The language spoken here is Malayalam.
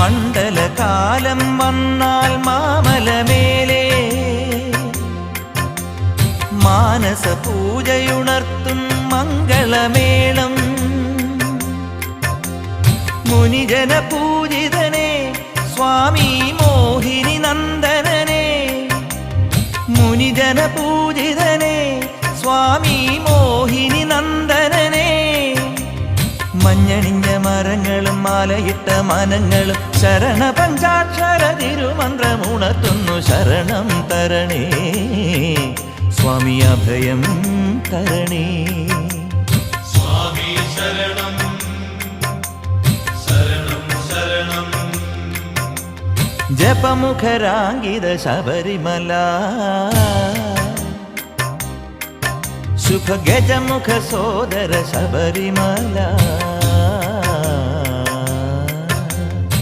മണ്ഡലകാലം വന്നാൽ മാമലമേലേ മാനസ പൂജയുണർത്തും മംഗളമേളം മുനിജന പൂജിതനേ സ്വാമി മോഹിനി നന്ദനനേ മുനിജന പൂജിതനേ സ്വാമി മോഹിനി നന്ദനനേ മഞ്ഞണിഞ്ഞ മരങ്ങളും മാലയിട്ട മനങ്ങളും ശരണ പഞ്ചാക്ഷര തിരുമന്ത്രമുണർത്തുന്നു ശരണം തരണേ സ്വാമി അഭയം തരണേ സ്വാമി ശരണം ശരണം ശരണം ജപമുഖരാങ്കിത ശബരിമല ശുഭ ഗജമുഖ സോദര ശബരിമല